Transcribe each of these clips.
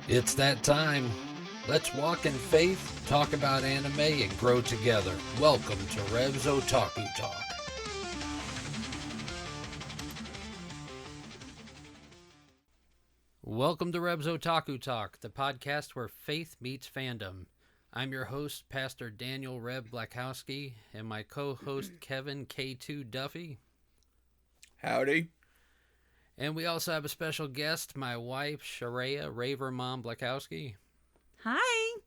It's that time. Let's walk in faith, talk about anime, and grow together. Welcome to Rev's Otaku Talk. Welcome to Rev's Otaku Talk, the podcast where faith meets fandom. I'm your host, Pastor Daniel Reb Blakowski, and my co-host, Kevin K2 Duffy. Howdy. And we also have a special guest, my wife, Sharia Raver Mom Blakowski. Hi.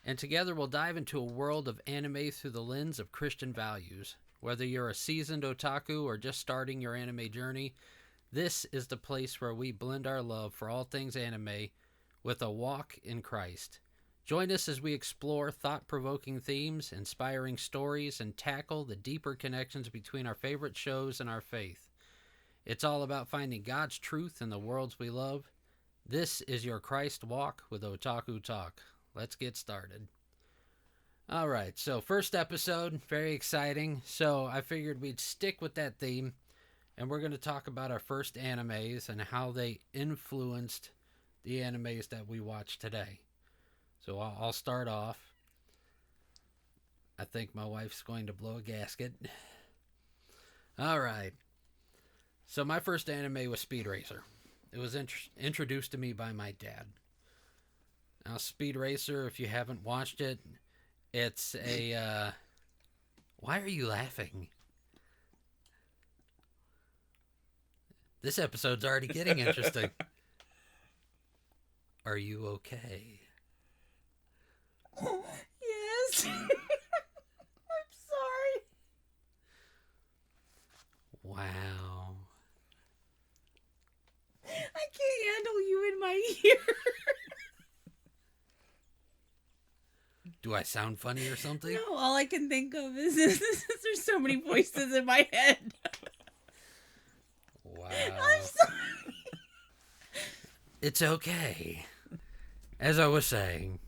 And together we'll dive into a world of anime through the lens of Christian values. Whether you're a seasoned otaku or just starting your anime journey, this is the place where we blend our love for all things anime with a walk in Christ. Join us as we explore thought-provoking themes, inspiring stories, and tackle the deeper connections between our favorite shows and our faith. It's all about finding God's truth in the worlds we love. This is your Christ Walk with Otaku Talk. Let's get started. All right, so first episode, very exciting. So I figured we'd stick with that theme, and we're going to talk about our first animes and how they influenced the animes that we watch today. So I'll start off. I think my wife's going to blow a gasket. All right. So my first anime was Speed Racer. It was introduced to me by my dad. Now, Speed Racer, if you haven't watched it, it's a... Why are you laughing? This episode's already getting interesting. Are you okay? Yes. I'm sorry. Wow. I can't handle you in my ear. Do I sound funny or something? No, all I can think of is there's so many voices in my head. Wow. I'm sorry. It's okay. As I was saying,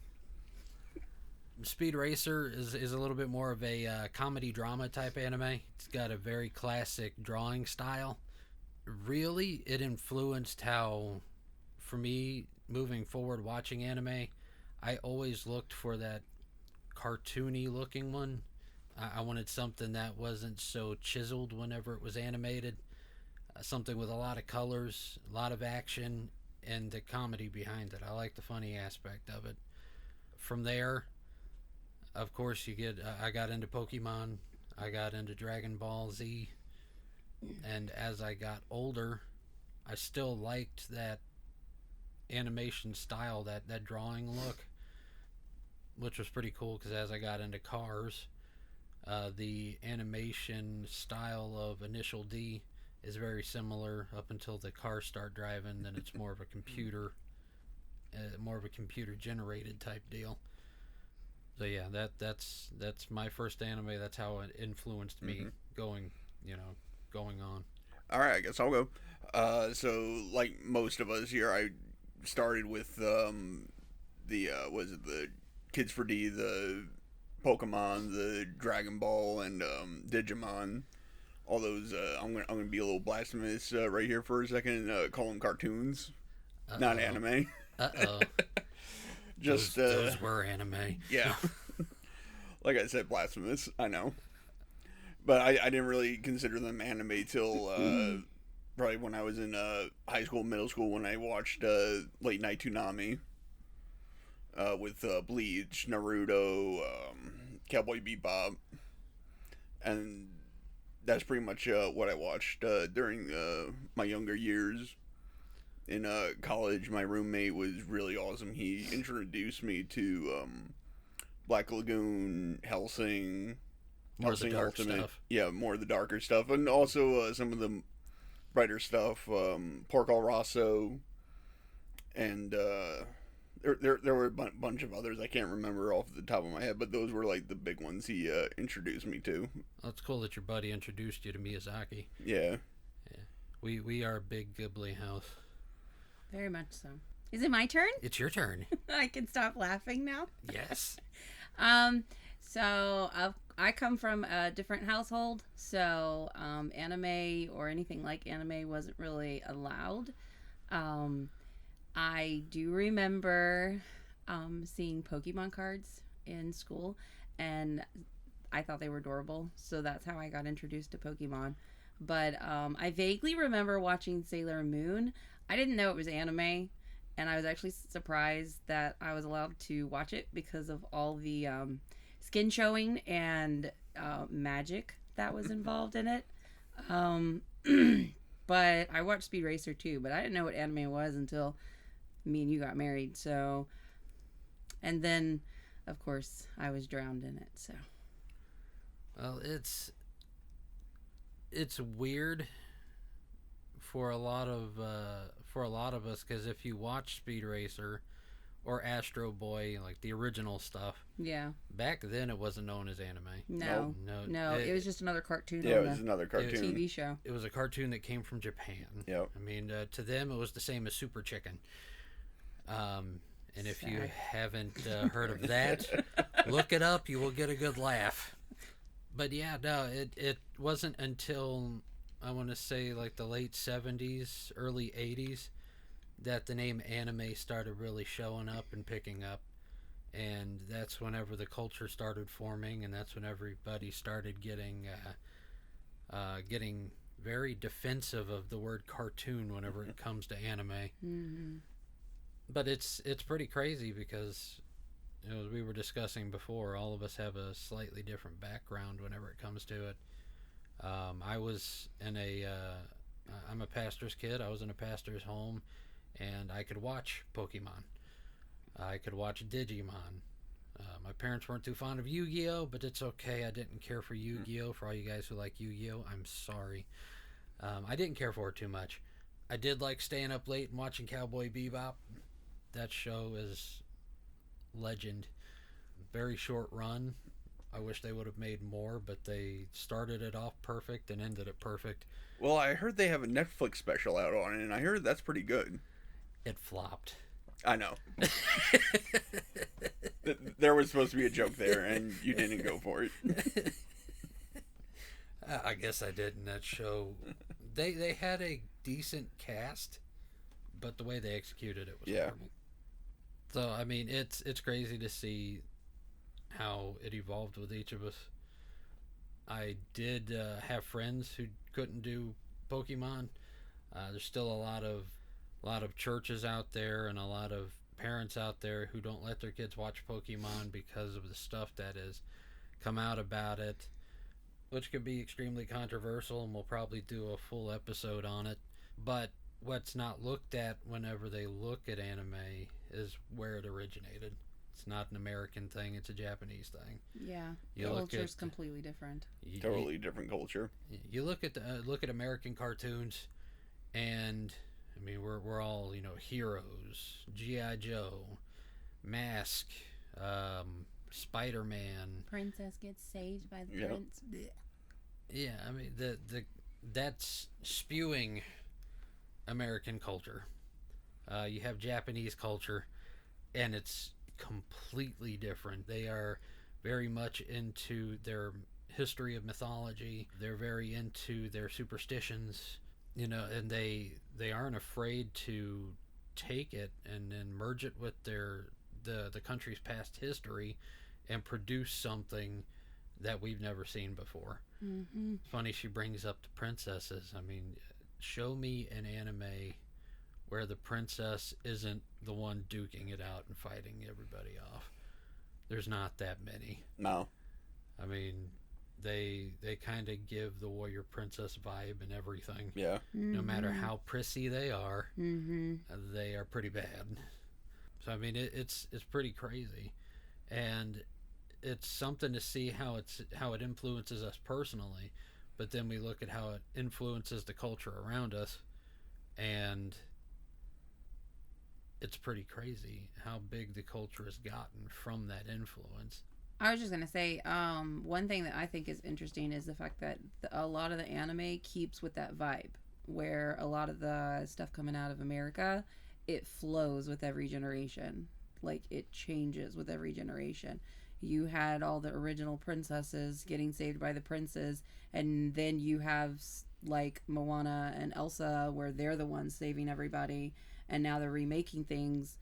Speed Racer is a little bit more of a comedy drama type anime. It's got a very classic drawing style. Really, it influenced how, for me, moving forward watching anime, I always looked for that cartoony looking one. I wanted something that wasn't so chiseled whenever it was animated. Something with a lot of colors, a lot of action, and the comedy behind it. I like the funny aspect of it. From there, of course, I got into Pokemon. I got into Dragon Ball Z. And as I got older, I still liked that animation style, that drawing look, which was pretty cool because as I got into cars, the animation style of Initial D is very similar up until the cars start driving. Then it's more of a computer generated type deal. So yeah, that's my first anime. That's how it influenced me going on. All right, I guess I'll go. So like most of us here, I started with the Kids for D, the Pokemon, the Dragon Ball, and Digimon. All those. I'm gonna be a little blasphemous right here for a second. Call them cartoons, not anime. Just those were anime. Yeah. Like I said, blasphemous. I know. But I didn't really consider them anime till probably when I was in high school, middle school, when I watched Late Night Toonami with Bleach, Naruto, Cowboy Bebop, and that's pretty much what I watched during my younger years. In college, my roommate was really awesome. He introduced me to Black Lagoon, Hellsing, More of the dark stuff. Yeah, more of the darker stuff, and also some of the brighter stuff. Porco Rosso, and there were a bunch of others I can't remember off the top of my head, but those were like the big ones he introduced me to. Well, it's cool that your buddy introduced you to Miyazaki. Yeah. We are a big Ghibli house. Very much so. Is it my turn? It's your turn. I can stop laughing now. Yes. So I come from a different household, so anime or anything like anime wasn't really allowed. I do remember seeing Pokemon cards in school, and I thought they were adorable. So that's how I got introduced to Pokemon. But I vaguely remember watching Sailor Moon. I didn't know it was anime, and I was actually surprised that I was allowed to watch it because of all the skin showing and magic that was involved in it. Um, but I watched Speed Racer too, but I didn't know what anime was until me and you got married. So, and then, of course, I was drowned in it. So, Well, it's weird for a lot of us because if you watch Speed Racer or Astro Boy, like the original stuff, yeah. back then it wasn't known as anime. No. No, No, it was just another cartoon Yeah, on it was the another cartoon. TV show. It was a cartoon that came from Japan. Yep. I mean, to them, it was the same as Super Chicken. And if you Sad. haven't heard of that, look it up. You will get a good laugh. But yeah, no, it wasn't until I want to say like the late 70s, early 80s that the name anime started really showing up and picking up. And that's whenever the culture started forming, and that's when everybody started getting very defensive of the word cartoon whenever it comes to anime. Mm-hmm. But it's pretty crazy because, you know, as we were discussing before, all of us have a slightly different background whenever it comes to it. I was in I'm a pastor's kid. I was in a pastor's home, and I could watch Pokemon. I could watch Digimon. My parents weren't too fond of Yu-Gi-Oh, but it's okay. I didn't care for Yu-Gi-Oh. For all you guys who like Yu-Gi-Oh, I'm sorry. I didn't care for it too much. I did like staying up late and watching Cowboy Bebop. That show is legend. Very short run. I wish they would have made more, but they started it off perfect and ended it perfect. Well, I heard they have a Netflix special out on it, and I heard that's pretty good. It flopped. I know. There was supposed to be a joke there, and you didn't go for it. I guess I did in that show. They had a decent cast, but the way they executed it was horrible. So I mean, it's crazy to see how it evolved with each of us. I did have friends who couldn't do Pokemon. There's still a lot of churches out there and a lot of parents out there who don't let their kids watch Pokemon because of the stuff that has come out about it, which could be extremely controversial, and we'll probably do a full episode on it. But what's not looked at whenever they look at anime is where it originated. It's not an American thing, it's a Japanese thing. Yeah, You the look culture's at- completely different. Totally different culture. You look at American cartoons, and I mean we're all, you know, heroes, G.I. Joe, Mask, Spider-Man. Princess gets saved by the Yep. prince. Blech. Yeah, I mean that's spewing American culture. You have Japanese culture, and it's completely different. They are very much into their history of mythology. They're very into their superstitions, you know, and they aren't afraid to take it and then merge it with the country's past history and produce something that we've never seen before. Mm-hmm. Funny she brings up the princesses. I mean, show me an anime where the princess isn't the one duking it out and fighting everybody off. There's not that many. No. I mean, they kind of give the warrior princess vibe and everything. Yeah. No matter how prissy they are, Mm-hmm. they are pretty bad. So I mean, it's pretty crazy, and it's something to see how it influences us personally, but then we look at how it influences the culture around us, and it's pretty crazy how big the culture has gotten from that influence. I was just gonna say, one thing that I think is interesting is the fact that a lot of the anime keeps with that vibe, where a lot of the stuff coming out of America, it flows with every generation. Like, it changes with every generation. You had all the original princesses getting saved by the princes, and then you have like Moana and Elsa, where they're the ones saving everybody, and now they're remaking things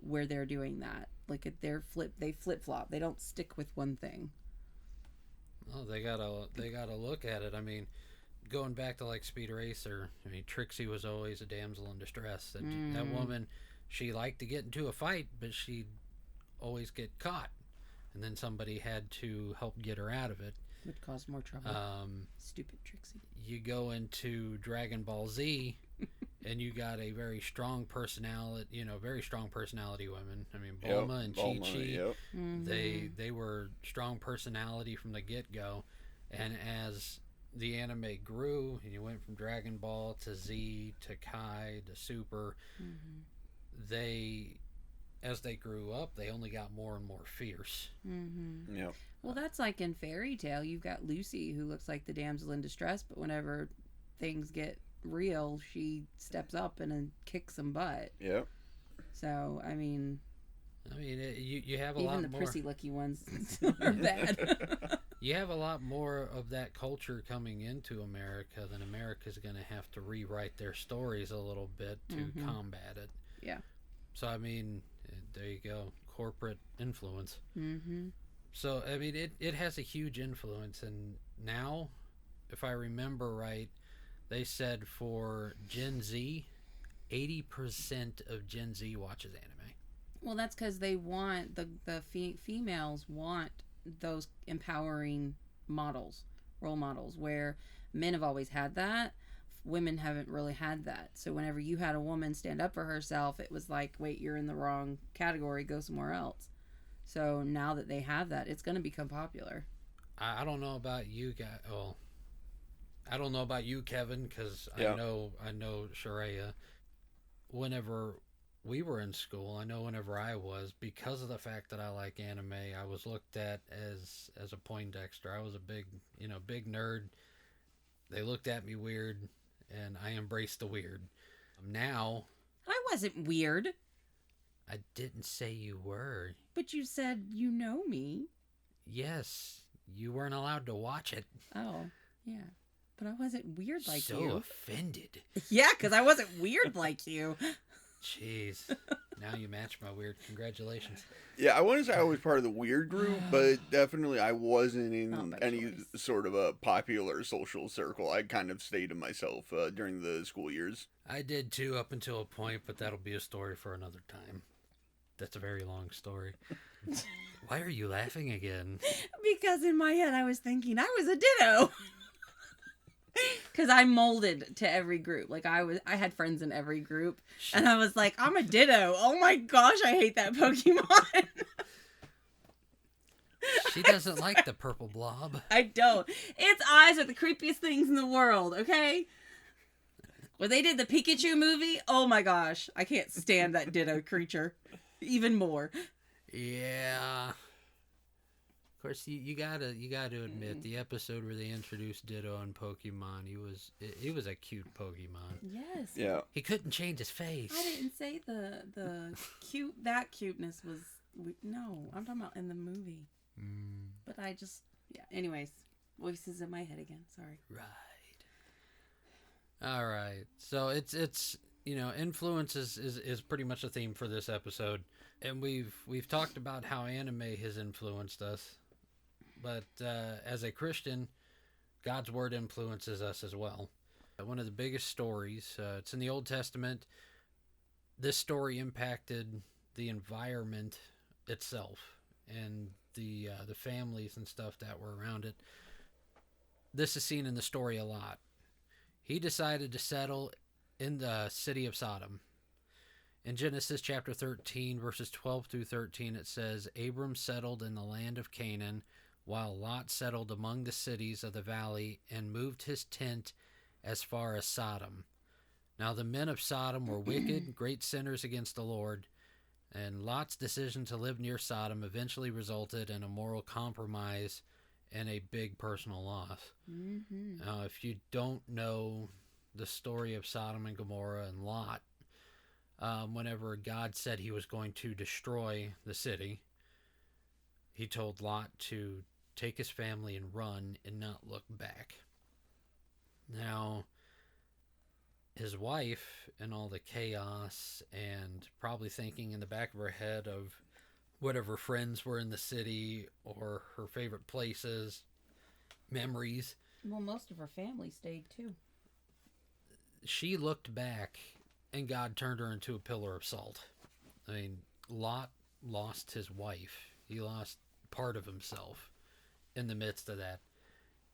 where they're doing that. Like they flip flop. They don't stick with one thing. Oh, they gotta look at it. I mean, going back to like Speed Racer, I mean, Trixie was always a damsel in distress. That woman, she liked to get into a fight, but she'd always get caught, and then somebody had to help get her out of it. Would cause more trouble. Stupid Trixie. You go into Dragon Ball Z, and you got a very strong personality, women. I mean, Bulma and Chi-Chi, they were strong personality from the get-go, and as the anime grew, and you went from Dragon Ball to Z to Kai to Super, as they grew up, they only got more and more fierce. Yep. Well, that's like in Fairy Tale. You've got Lucy, who looks like the damsel in distress, but whenever things get real, she steps up and kicks some butt. Yep. So, I mean, you have a even lot the more. prissy lucky ones are bad. You have a lot more of that culture coming into America, then America's going to have to rewrite their stories a little bit to combat it. Yeah. So, I mean, there you go. Corporate influence. So, I mean, it has a huge influence. And now, if I remember right, they said for Gen Z, 80% of Gen Z watches anime. Well, that's because they want, the females want those empowering models, role models, where men have always had that. Women haven't really had that. So whenever you had a woman stand up for herself, it was like, wait, you're in the wrong category, go somewhere else. So now that they have that, it's going to become popular. I don't know about you guys. Well, I don't know about you, Kevin, because I know Sharia. Whenever we were in school, I know whenever I was, because of the fact that I like anime, I was looked at as a Poindexter. I was a big nerd. They looked at me weird, and I embraced the weird. Now, I wasn't weird. I didn't say you were. But you said you know me. Yes, you weren't allowed to watch it. Oh, yeah. But I wasn't weird like so you. So offended. Yeah, because I wasn't weird like you. Jeez. Now you match my weird. Congratulations. Yeah, I wouldn't say I was part of the weird group, but definitely I wasn't in any sort of a popular social circle. I kind of stayed to myself during the school years. I did too, up until a point, but that'll be a story for another time. That's a very long story. Why are you laughing again? Because in my head I was thinking I was a ditto. Because I molded to every group. Like I had friends in every group, and I was like, I'm a ditto. Oh my gosh, I hate that Pokemon. She doesn't like the purple blob. I don't. Its eyes are the creepiest things in the world. Okay. When they did the Pikachu movie, oh my gosh, I can't stand that ditto creature, even more. Yeah. Of course, you gotta admit the episode where they introduced Ditto and Pokemon, he was a cute Pokemon. Yes. Yeah. He couldn't change his face. I didn't say the cute. That cuteness was no. I'm talking about in the movie. But I just Anyways, voices in my head again. Sorry. Right. All right. So it's influence is pretty much a theme for this episode, and we've talked about how anime has influenced us. But as a Christian, God's Word influences us as well. One of the biggest stories, it's in the Old Testament. This story impacted the environment itself and the families and stuff that were around it. This is seen in the story a lot. He decided to settle in the city of Sodom. In Genesis chapter 13, verses 12 through 13, it says, Abram settled in the land of Canaan, while Lot settled among the cities of the valley and moved his tent as far as Sodom. Now the men of Sodom were wicked, great sinners against the Lord, and Lot's decision to live near Sodom eventually resulted in a moral compromise and a big personal loss. Now, if you don't know the story of Sodom and Gomorrah and Lot, whenever God said he was going to destroy the city, he told Lot to take his family and run and not look back. Now, his wife, and all the chaos, and probably thinking in the back of her head of whatever friends were in the city or her favorite places, memories, Well, most of her family stayed too. she looked back and God turned her into a pillar of salt. I mean, Lot lost his wife, he lost part of himself in the midst of that.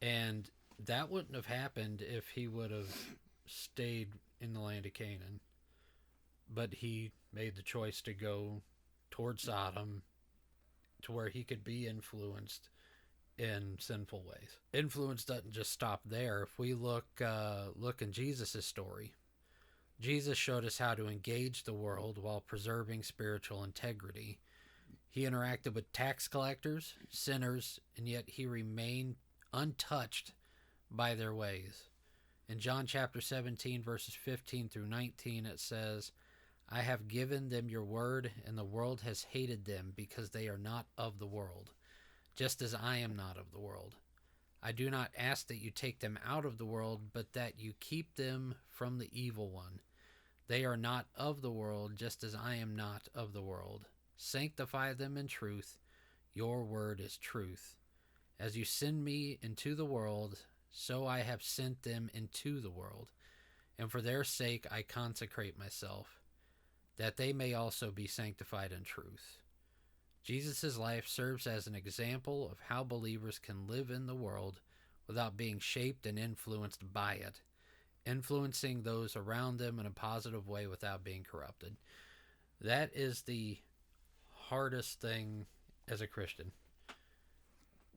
And that wouldn't have happened if he would have stayed in the land of Canaan. But he made the choice to go toward Sodom to where he could be influenced in sinful ways. Influence doesn't just stop there. If we look in Jesus' story, Jesus showed us how to engage the world while preserving spiritual integrity. He interacted with tax collectors, sinners, and yet he remained untouched by their ways. In John chapter 17, verses 15 through 19, it says, I have given them your word, and the world has hated them because they are not of the world, just as I am not of the world. I do not ask that you take them out of the world, but that you keep them from the evil one. They are not of the world, just as I am not of the world. Sanctify them in truth. Your word is truth. As you send me into the world, so I have sent them into the world. And for their sake I consecrate myself, that they may also be sanctified in truth. Jesus' life serves as an example of how believers can live in the world without being shaped and influenced by it, influencing those around them in a positive way without being corrupted. That is the hardest thing as a Christian.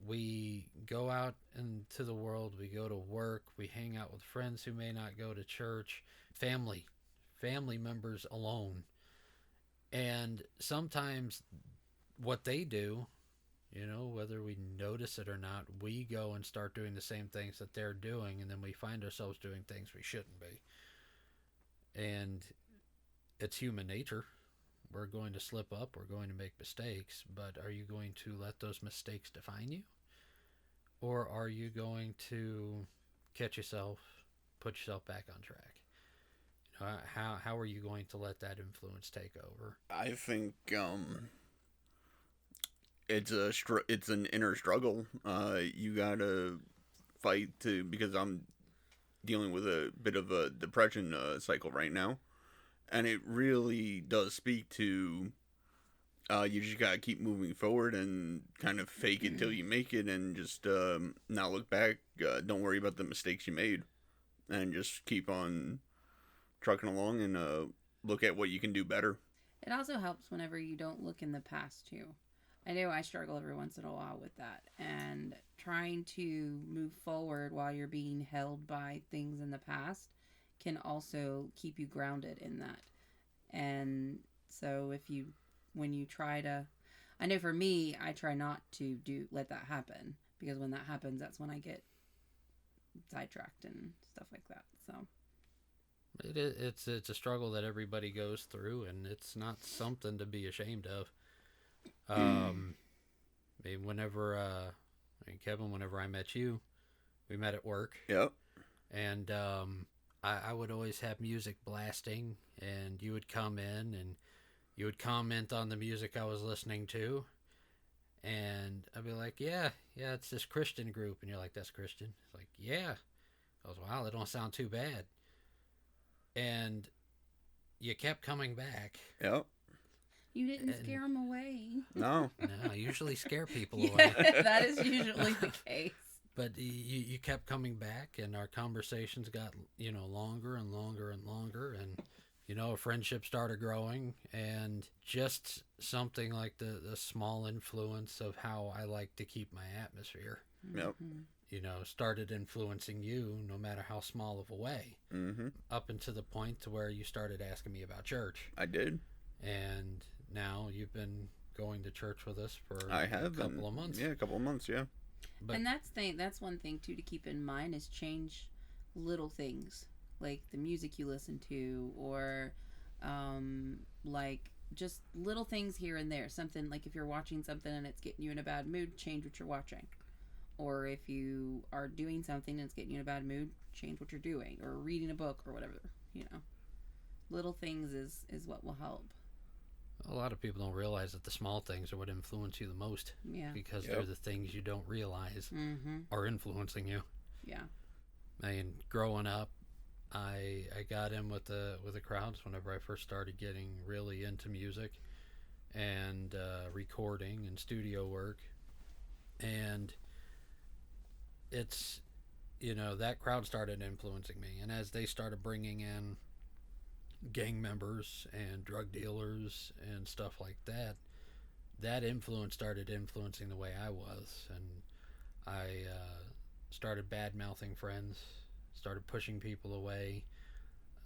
We go out into the world, we go to work, we hang out with friends who may not go to church, family members alone. And sometimes what they do, whether we notice it or not, we go and start doing the same things that they're doing, and then we find ourselves doing things we shouldn't be. And it's human nature. We're going to slip up, we're going to make mistakes, but are you going to let those mistakes define you? Or are you going to catch yourself, put yourself back on track? How are you going to let that influence take over? I think it's an inner struggle. You gotta fight because I'm dealing with a bit of a depression cycle right now, and it really does speak to you just gotta keep moving forward and kind of fake it till you make it, and just not look back. Don't worry about the mistakes you made, and just keep on trucking along and look at what you can do better. It also helps whenever you don't look in the past too. I know I struggle every once in a while with that, and trying to move forward while you're being held by things in the past can also keep you grounded in that. And so when you try to, I know for me, I try not to let that happen, because when that happens, that's when I get sidetracked and stuff like that. So It's a struggle that everybody goes through, and it's not something to be ashamed of. I mean, Kevin, whenever I met you, we met at work. Yep. And I would always have music blasting, and you would come in and you would comment on the music I was listening to, and I'd be like, yeah, it's this Christian group, and you're like, that's Christian? It's like, yeah. I was, wow, that don't sound too bad. And you kept coming back. Yep. you didn't scare them away. No. No, I usually scare people away. That is usually the case. But you kept coming back, and our conversations got, longer and longer and longer, and, a friendship started growing, and just something like the small influence of how I like to keep my atmosphere, Yep. Started influencing you, no matter how small of a way, up until the point to where you started asking me about church. I did. And now you've been going to church with us for a couple of months. Yeah, a couple of months, yeah. But, and that's one thing too to keep in mind, is change little things like the music you listen to, or like just little things here and there. Something like if you're watching something and it's getting you in a bad mood, change what you're watching. Or if you are doing something and it's getting you in a bad mood, change what you're doing, or reading a book or whatever. Little things is what will help. A lot of people don't realize that the small things are what influence you the most. Yeah. Because they're the things you don't realize are influencing you. Yeah. I mean, growing up, I got in with the crowds whenever I first started getting really into music and recording and studio work, and it's that crowd started influencing me, and as they started bringing in gang members and drug dealers and stuff like that, that influence started influencing the way I was, and I started bad mouthing friends, started pushing people away,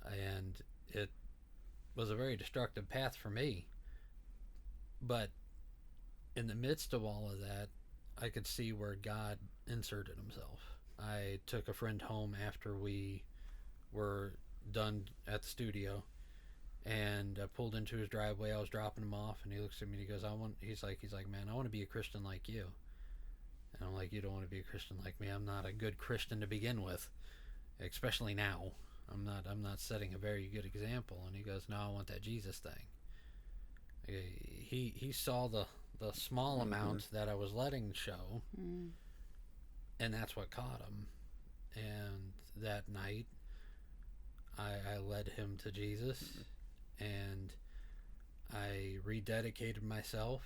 and it was a very destructive path for me. But in the midst of all of that, I could see where God inserted himself. I took a friend home after we were done at the studio, and I pulled into his driveway. I was dropping him off, and he looks at me and he goes, he's like, man, I want to be a Christian like you. And I'm like, you don't want to be a Christian like me. I'm not a good Christian to begin with, especially now. I'm not setting a very good example. And he goes, no, I want that Jesus thing. He saw the small amount that I was letting show, and that's what caught him. And that night, I led him to Jesus, and I rededicated myself,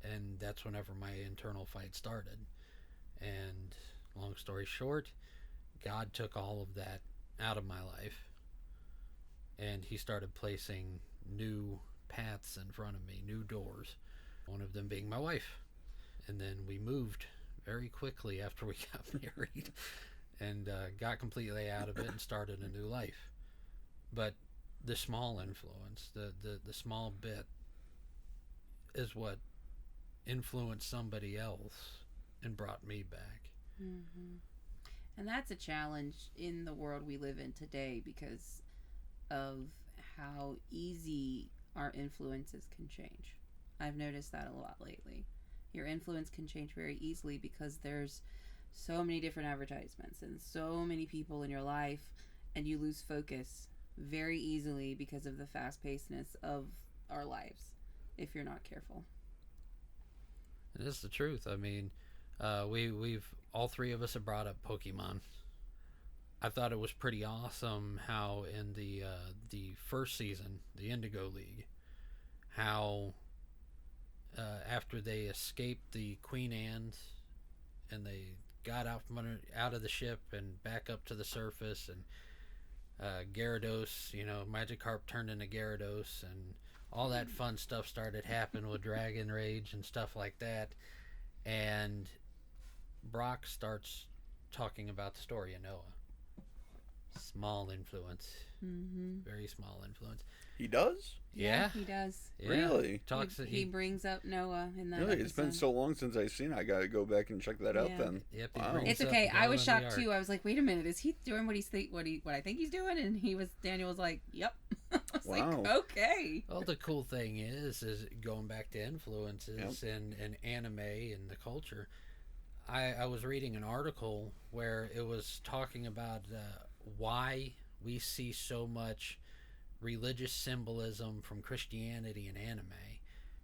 and that's whenever my internal fight started. And long story short, God took all of that out of my life, and he started placing new paths in front of me, new doors, one of them being my wife. And then we moved very quickly after we got married, and got completely out of it and started a new life. But the small influence, the small bit, is what influenced somebody else and brought me back. And that's a challenge in the world we live in today, because of how easy our influences can change. I've noticed that a lot lately. Your influence can change very easily because there's so many different advertisements and so many people in your life, and you lose focus very easily because of the fast-pacedness of our lives if you're not careful. And it's the truth. I mean, we've all three of us have brought up Pokemon. I thought it was pretty awesome how in the first season, the Indigo League, how after they escaped the Queen Anne's and they got out of the ship and back up to the surface, and Gyarados, Magikarp turned into Gyarados, and all that fun stuff started happening with Dragon Rage and stuff like that. And Brock starts talking about the story of Noah. Small influence. Very small influence. He does? Yeah. He does. Yeah. Really? He brings up Noah in that Really? episode. It's been so long since I've seen it. I gotta go back and check that out then. Yep. Wow. It's okay. I was shocked too. I was like, wait a minute, is he doing what I think he's doing? And Daniel was like, yep. I was like, okay. Well, the cool thing is going back to influences and anime and the culture. I was reading an article where it was talking about why we see so much religious symbolism from Christianity and anime,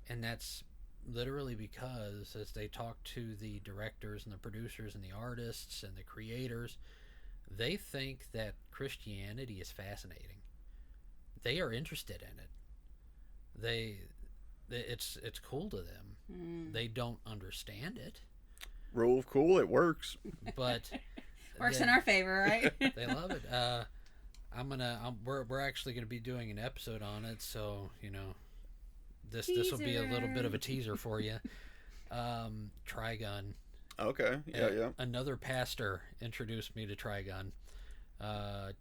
and that's literally because as they talk to the directors and the producers and the artists and the creators, they think that Christianity is fascinating. They are interested in it. It's cool to them. They don't understand it. Rule of cool, it works. But works in our favor, right? They love it. We're actually gonna be doing an episode on it, so this will be a little bit of a teaser for you. Trigun. Okay. Yeah. Another pastor introduced me to Trigun.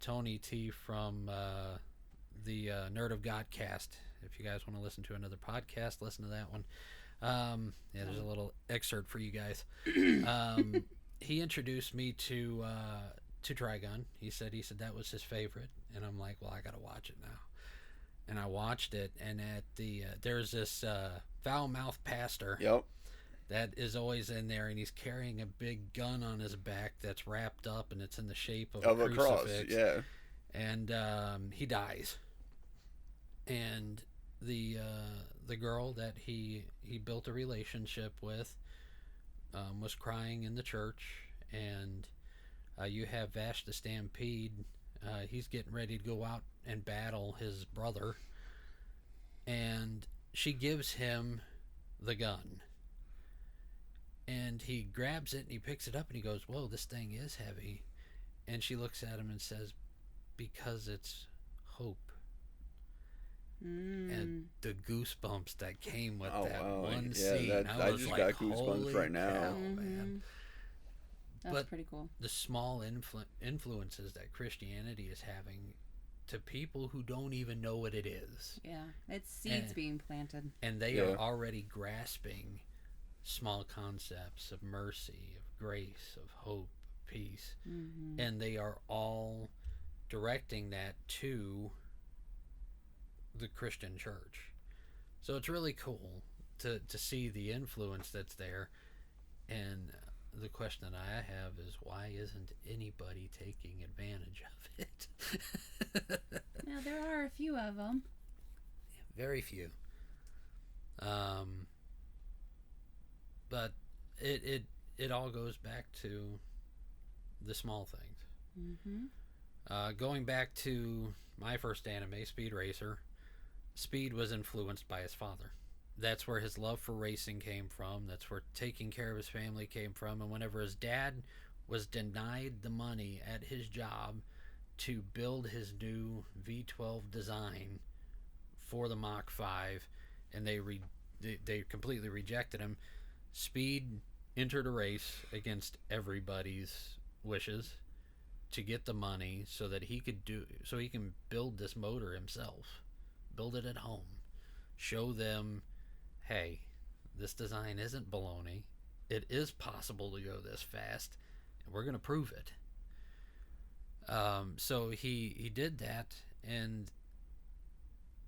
Tony T from the Nerd of God cast. If you guys want to listen to another podcast, listen to that one. There's a little excerpt for you guys. He introduced me to Trigun. He said that was his favorite, and I'm like, well, I gotta watch it now. And I watched it, and at the there's this foul-mouthed pastor that is always in there, and he's carrying a big gun on his back that's wrapped up, and it's in the shape of a cross, crucifix. yeah. And he dies, and the girl that he built a relationship with was crying in the church, and you have Vash the Stampede. He's getting ready to go out and battle his brother, and she gives him the gun. And he grabs it and he picks it up and he goes, "Whoa, this thing is heavy." And she looks at him and says, "Because it's hope." And the goosebumps that came with that one scene, I just got goosebumps right now. Cow, man. That's pretty cool. The small influences that Christianity is having to people who don't even know what it is. Yeah, it's seeds being planted. And they are already grasping small concepts of mercy, of grace, of hope, peace. And they are all directing that to the Christian church. So it's really cool to see the influence that's there. And the question that I have is, why isn't anybody taking advantage of it? Now, there are a few of them. Very few. But it all goes back to the small things. Going back to my first anime, Speed Racer, Speed was influenced by his father. That's where his love for racing came from. That's where taking care of his family came from. And whenever his dad was denied the money at his job to build his new V12 design for the Mach 5, and they completely rejected him, Speed entered a race against everybody's wishes to get the money so that he can build this motor himself, build it at home, show them, hey, this design isn't baloney. It is possible to go this fast, and we're going to prove it. So he did that, and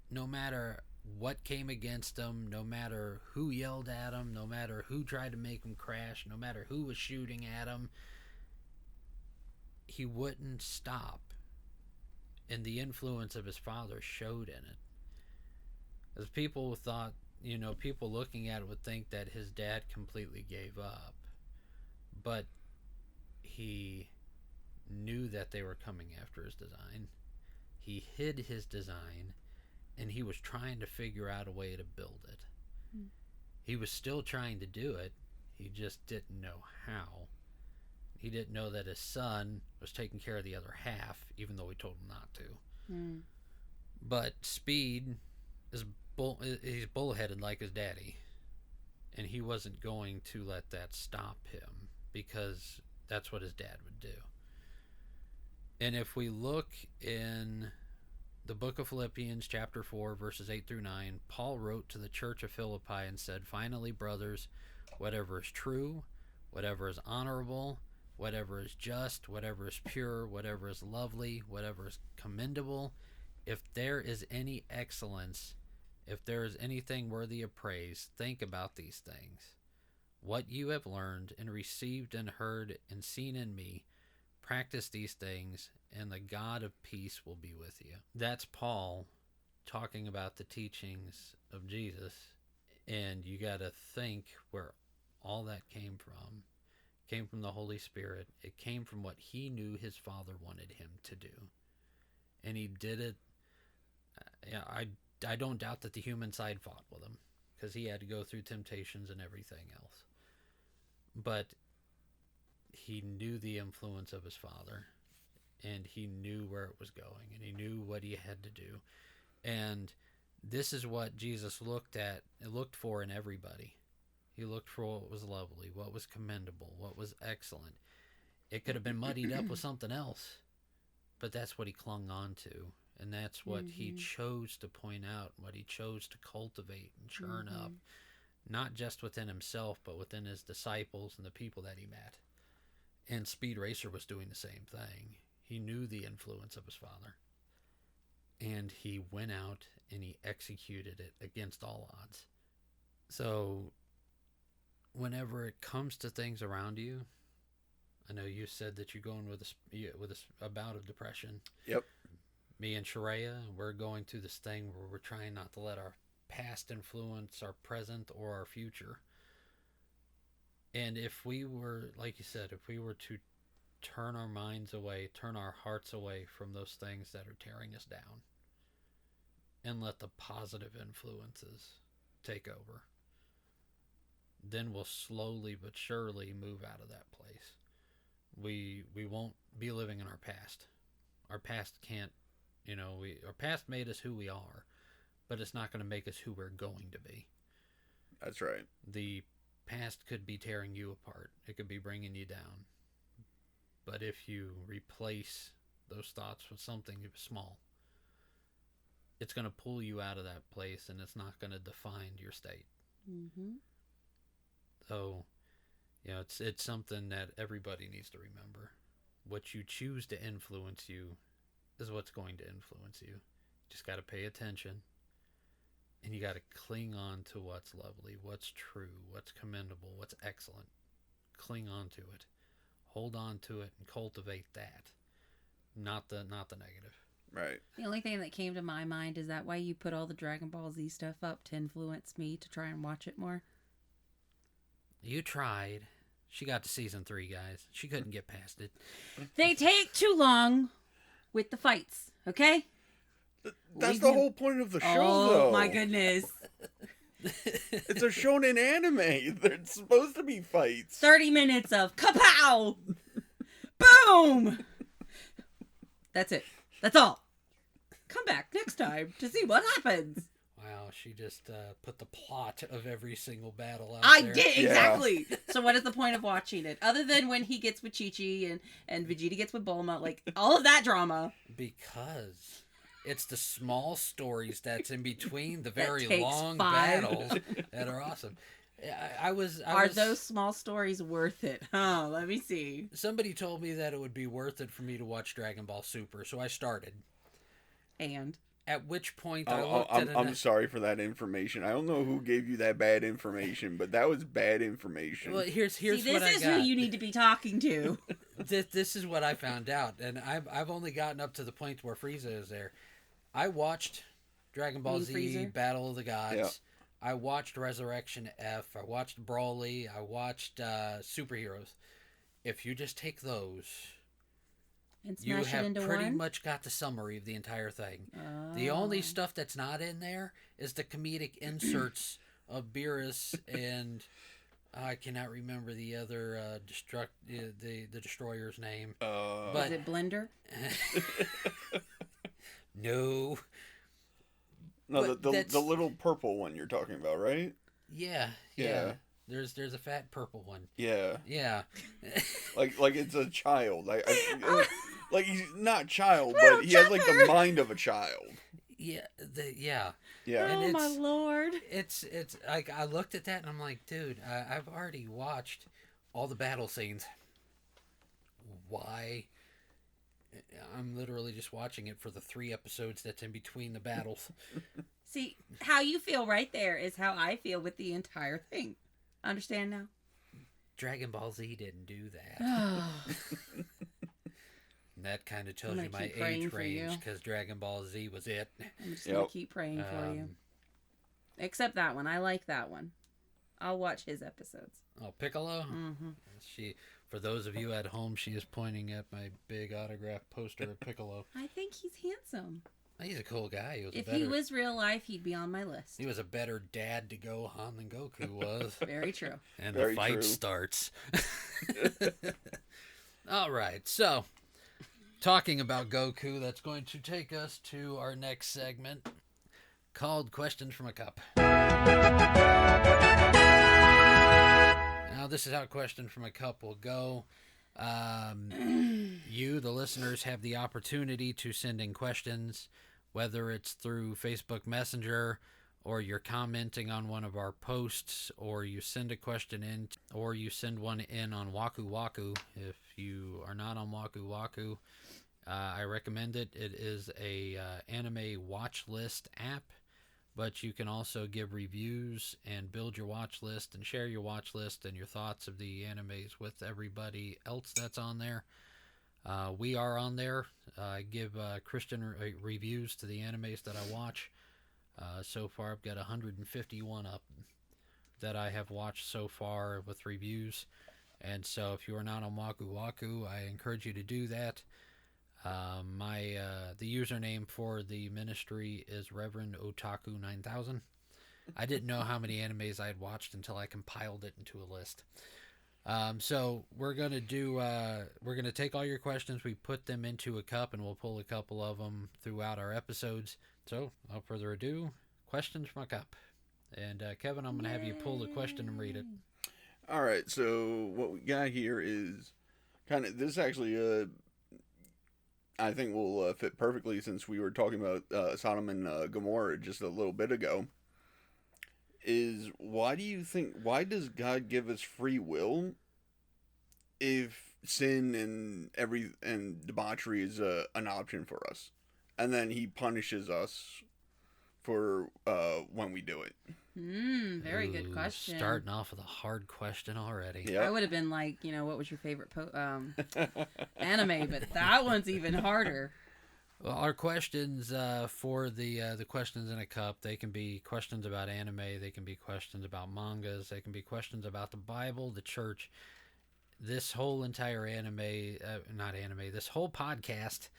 no matter what came against him, no matter who yelled at him, no matter who tried to make him crash, no matter who was shooting at him, he wouldn't stop. And the influence of his father showed in it. As people thought, people looking at it would think that his dad completely gave up. But he knew that they were coming after his design. He hid his design, and he was trying to figure out a way to build it. He was still trying to do it. He just didn't know how. He didn't know that his son was taking care of the other half, even though he told him not to. But Speed is he's bullheaded like his daddy, and he wasn't going to let that stop him, because that's what his dad would do. And if we look in the book of Philippians, chapter 4, verses 8 through 9, Paul wrote to the church of Philippi and said, "Finally, brothers, whatever is true, whatever is honorable, whatever is just, whatever is pure, whatever is lovely, whatever is commendable, if there is any excellence, if there is anything worthy of praise, think about these things. What you have learned and received and heard and seen in me, practice these things, and the God of peace will be with you." That's Paul talking about the teachings of Jesus. And you got to think where all that came from. It came from the Holy Spirit. It came from what he knew his Father wanted him to do. And he did it. I don't doubt that the human side fought with him, because he had to go through temptations and everything else. But he knew the influence of his Father, and he knew where it was going, and he knew what he had to do. And this is what Jesus looked for in everybody. He looked for what was lovely, what was commendable, what was excellent. It could have been muddied up with something else, but that's what he clung on to. And that's what he chose to point out, what he chose to cultivate and churn up, not just within himself, but within his disciples and the people that he met. And Speed Racer was doing the same thing. He knew the influence of his Father, and he went out and he executed it against all odds. So whenever it comes to things around you, I know you said that you're going with a bout of depression. Yep. Me and Sharia, we're going through this thing where we're trying not to let our past influence our present or our future. And if we were, like you said, if we were to turn our minds away, turn our hearts away from those things that are tearing us down, and let the positive influences take over, then we'll slowly but surely move out of that place. We won't be living in our past. Our past can't, our past made us who we are, but it's not going to make us who we're going to be. That's right. The past could be tearing you apart. It could be bringing you down. But if you replace those thoughts with something small, it's going to pull you out of that place, and it's not going to define your state. Mm-hmm. So, it's something that everybody needs to remember. What you choose to influence you is what's going to influence you. Just got to pay attention, and you got to cling on to what's lovely, what's true, what's commendable, what's excellent. Cling on to it. Hold on to it and cultivate that. Not the negative. Right. The only thing that came to my mind is that why you put all the Dragon Ball Z stuff up to influence me to try and watch it more. You tried. She got to season 3, guys. She couldn't get past it. They take too long with the fights, okay? That's the whole point of the show, though. Oh, my goodness. It's a shonen anime. There's supposed to be fights. 30 minutes of kapow! Boom! That's it. That's all. Come back next time to see what happens. Wow, she just put the plot of every single battle out I there. did, exactly. Yeah. So what is the point of watching it? Other than when he gets with Chi-Chi and Vegeta gets with Bulma, like, all of that drama. Because it's the small stories that's in between the very long 5. battles that are awesome. Are those small stories worth it? Huh, let me see. Somebody told me that it would be worth it for me to watch Dragon Ball Super, so I started. And? At which point I looked at it. I'm sorry for that information. I don't know who gave you that bad information, but that was bad information. Well, here's what I got. This is who you need to be talking to. This is what I found out, and I've only gotten up to the point where Frieza is there. I watched Dragon Ball Z Freezer? Battle of the Gods. Yeah. I watched Resurrection F. I watched Broly. I watched Superheroes. If you just take those, And you smash have it into pretty one? much got the summary of the entire thing. Oh. The only stuff that's not in there is the comedic inserts of Beerus and I cannot remember the other the destroyer's name. Is it Blender? No. No, the little purple one you're talking about, right? Yeah. There's a fat purple one. Yeah. Yeah. like it's a child. Like he's not child, but he has like the mind of a child. Yeah. Yeah. Oh And my lord! It's like I looked at that and I'm like, dude, I've already watched all the battle scenes. Why? I'm literally just watching it for the 3 episodes that's in between the battles. See, how you feel right there is how I feel with the entire thing. Understand now? Dragon Ball Z didn't do that. And that kind of tells you my age range, because Dragon Ball Z was it. I'm just going to keep praying for you. Except that one. I like that one. I'll watch his episodes. Oh, Piccolo? Mm-hmm. For those of you at home, she is pointing at my big autograph poster of Piccolo. I think he's handsome. He's a cool guy. If he was real life, he'd be on my list. He was a better dad to Gohan than Goku was. Very true. And Very the fight true. starts. All right, so talking about Goku, that's going to take us to our next segment called Questions from a Cup. Now, this is how Question from a Cup will go. You, the listeners, have the opportunity to send in questions, whether it's through Facebook Messenger, or you're commenting on one of our posts, or you send a question in, or you send one in on Waku Waku. If you are not on Waku Waku, I recommend it. It is a anime watch list app but you can also give reviews and build your watch list and share your watch list and your thoughts of the animes with everybody else that's on there. We are on there. I give Christian reviews to the animes that I watch. So far, I've got 151 up that I have watched so far with reviews. And so, if you are not on Waku Waku, I encourage you to do that. The username for the ministry is Reverend Otaku 9000. I didn't know how many animes I had watched until I compiled it into a list. So we're gonna take all your questions. We put them into a cup, and we'll pull a couple of them throughout our episodes. So, without further ado, questions from a cup. And Kevin, I'm gonna have you pull the question and read it. All right. So what we got here is kind of this actually. I think will fit perfectly since we were talking about Sodom and Gomorrah just a little bit ago. Is why does God give us free will if sin and debauchery is an option for us, and then He punishes us for when we do it? Very good question. Starting off with a hard question already. Yep. I would have been like, what was your favorite anime? But that one's even harder. Well, our questions for the questions in a cup, they can be questions about anime, they can be questions about mangas, they can be questions about the Bible, the church. This whole entire this whole podcast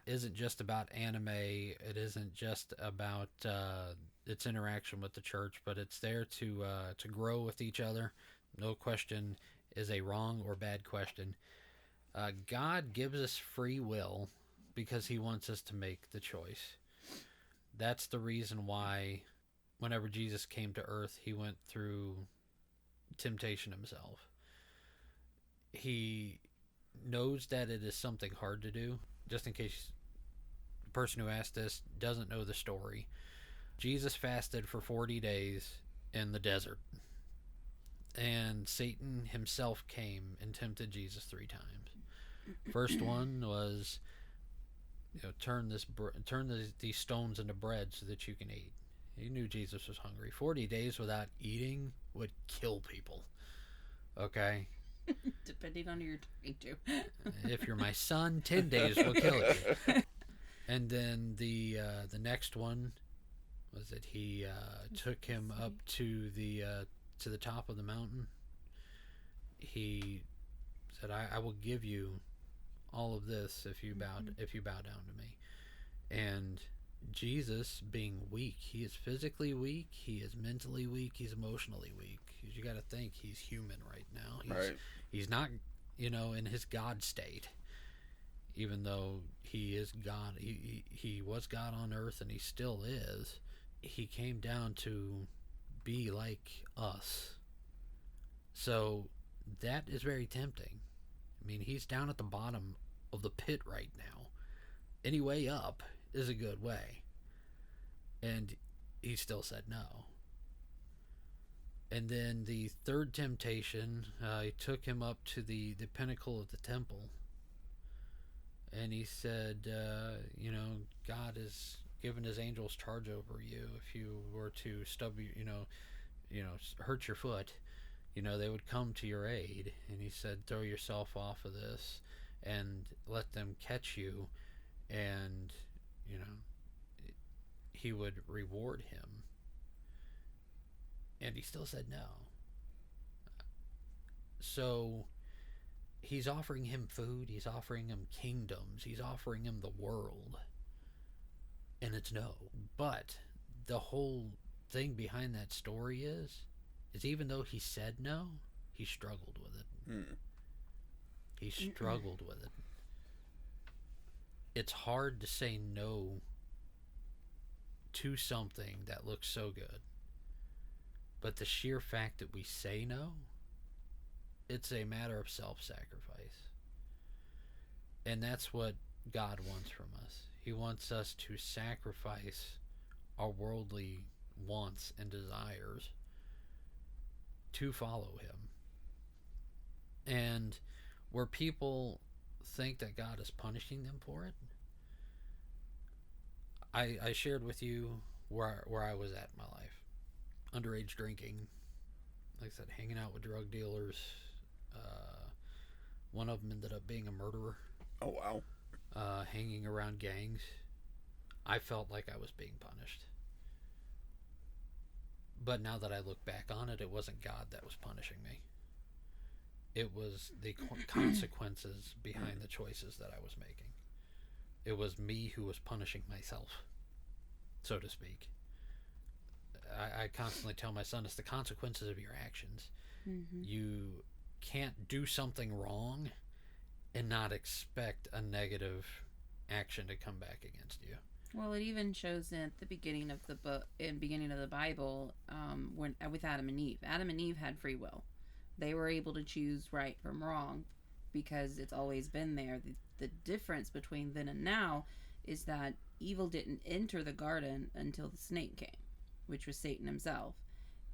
isn't just about anime. It isn't just about its interaction with the church, but it's there to grow with each other. No question is a wrong or bad question. God gives us free will because He wants us to make the choice. That's the reason why whenever Jesus came to earth, He went through temptation Himself. He knows that it is something hard to do. Just in case the person who asked this doesn't know the story, Jesus fasted for 40 days in the desert, and Satan himself came and tempted Jesus 3 times. First one was, turn these stones into bread so that you can eat. He knew Jesus was hungry. 40 days without eating would kill people. Okay? Depending on who you're talking to. If you're my son, 10 days will kill you. And then the next one was that he took him up to the top of the mountain. He said, I will give you all of this if you bow down to me. And Jesus, being weak, He is physically weak, He is mentally weak, He's emotionally weak. You got to think He's human right now. He's not, in His God state. Even though He is God, he was God on earth, and He still is. He came down to be like us. So that is very tempting. I mean, He's down at the bottom of the pit right now. Any way up is a good way. And He still said no. And then the third temptation, He took Him up to the pinnacle of the temple. And He said, God has given His angels charge over you. If you were to hurt your foot, they would come to your aid. And He said, throw yourself off of this and let them catch you. And, He would reward him. And He still said no. So He's offering him food, He's offering him kingdoms, He's offering him the world. And it's no. But the whole thing behind that story is even though He said no, He struggled with it. He struggled with it. It's hard to say no to something that looks so good. But the sheer fact that we say no, it's a matter of self-sacrifice. And that's what God wants from us. He wants us to sacrifice our worldly wants and desires to follow Him. And where people think that God is punishing them for it, I shared with you where I was at in my life. Underage drinking, like I said, hanging out with drug dealers. One of them ended up being a murderer. Oh, wow. Hanging around gangs. I felt like I was being punished. But now that I look back on it, it wasn't God that was punishing me. It was the consequences behind the choices that I was making. It was me who was punishing myself, so to speak. I constantly tell my son, it's the consequences of your actions. Mm-hmm. You can't do something wrong and not expect a negative action to come back against you. Well, it even shows at the beginning of the book, in beginning of the Bible, when with Adam and Eve. Adam and Eve had free will. They were able to choose right from wrong because it's always been there. The difference between then and now is that evil didn't enter the garden until the snake came, which was Satan himself,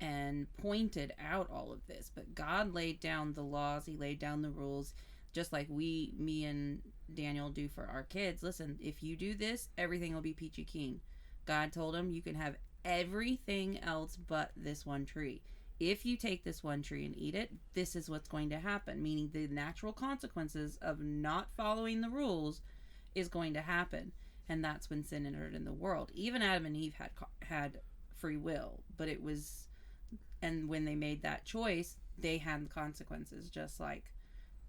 and pointed out all of this. But God laid down the laws. He laid down the rules, just like me and Daniel do for our kids. Listen, if you do this, everything will be peachy keen. God told him you can have everything else but this one tree. If you take this one tree and eat it, this is what's going to happen. Meaning the natural consequences of not following the rules is going to happen. And that's when sin entered in the world. Even Adam and Eve had free will, but it was, and when they made that choice, they had the consequences just like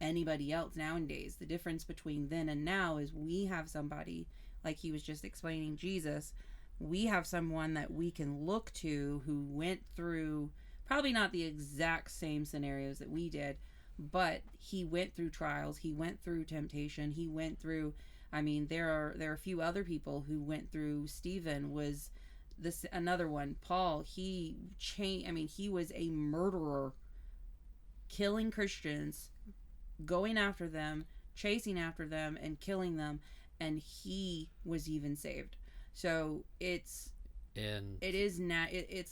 anybody else nowadays. The difference between then and now is we have somebody, like he was just explaining Jesus, we have someone that we can look to who went through probably not the exact same scenarios that we did, but he went through trials, he went through temptation, he went through, I mean, there are a few other people who went through. Stephen was this, another one. Paul, he was a murderer, killing Christians, going after them, chasing after them, and killing them, and he was even saved. So it's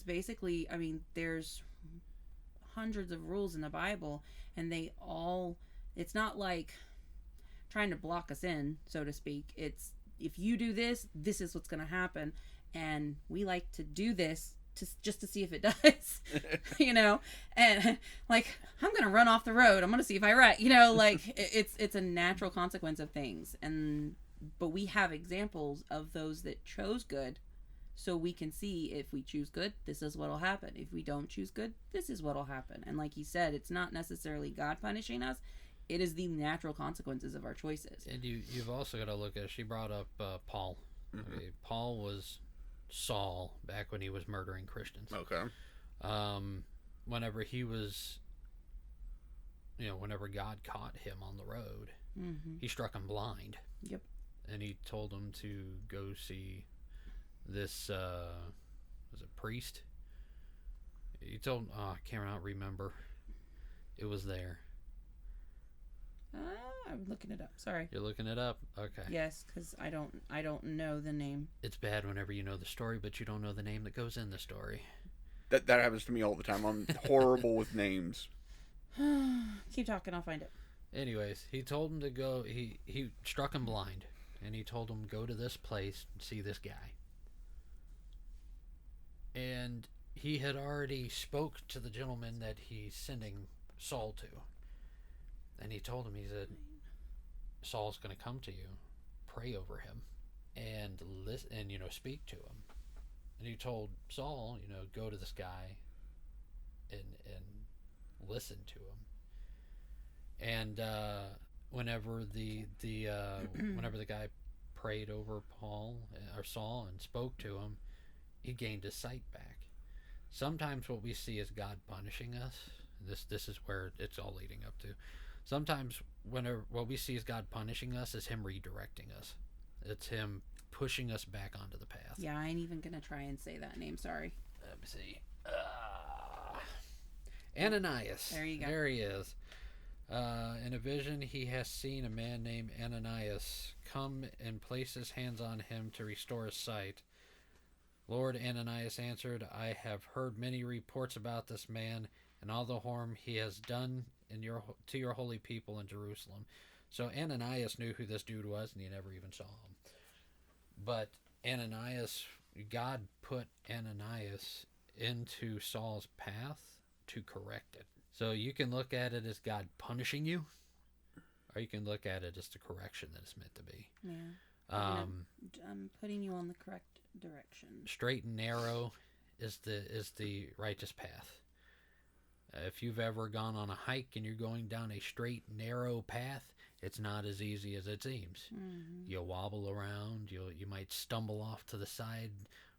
basically, I mean, there's hundreds of rules in the Bible, and it's not like trying to block us in, so to speak. It's, if you do this, this is what's going to happen, and we like to do this just to see if it does. And like, I'm gonna run off the road, I'm gonna see if I wreck, like it's a natural consequence of things. But we have examples of those that chose good, so we can see if we choose good, this is what'll happen. If we don't choose good, this is what'll happen. And like he said, it's not necessarily God punishing us, it is the natural consequences of our choices. And you've also got to look at, she brought up Paul. Mm-hmm. Okay, Paul was Saul back when he was murdering Christians. Okay. Whenever he was, whenever God caught him on the road, mm-hmm. he struck him blind. Yep. And he told him to go see this, was it priest? He told him, I can't remember. It was there. I'm looking it up. Sorry. You're looking it up? Okay. Yes, because I don't know the name. It's bad whenever you know the story, but you don't know the name that goes in the story. That happens to me all the time. I'm horrible with names. Keep talking, I'll find it. Anyways, he told him to go. He struck him blind, and he told him, go to this place and see this guy. And he had already spoke to the gentleman that he's sending Saul to. And he told him, he said, Saul's going to come to you, pray over him, and listen, and speak to him. And he told Saul, go to this guy and listen to him. And whenever the guy prayed over Paul or Saul and spoke to him, he gained his sight back. Sometimes what we see is God punishing us. This is where it's all leading up to. Sometimes what we see as God punishing us is him redirecting us. It's him pushing us back onto the path. Yeah, I ain't even going to try and say that name, sorry. Let me see. Ananias. There you go. There he is. In a vision, he has seen a man named Ananias come and place his hands on him to restore his sight. Lord, Ananias answered, I have heard many reports about this man and all the harm he has done to your holy people in Jerusalem. So Ananias knew who this dude was, and he never even saw him. But Ananias God put Ananias into Saul's path to correct it. So you can look at it as God punishing you, or you can look at it as the correction that it's meant to be. Yeah. I'm putting you on the correct direction. Straight and narrow is the righteous path. If you've ever gone on a hike and you're going down a straight, narrow path, it's not as easy as it seems. Mm-hmm. You'll wobble around. You might stumble off to the side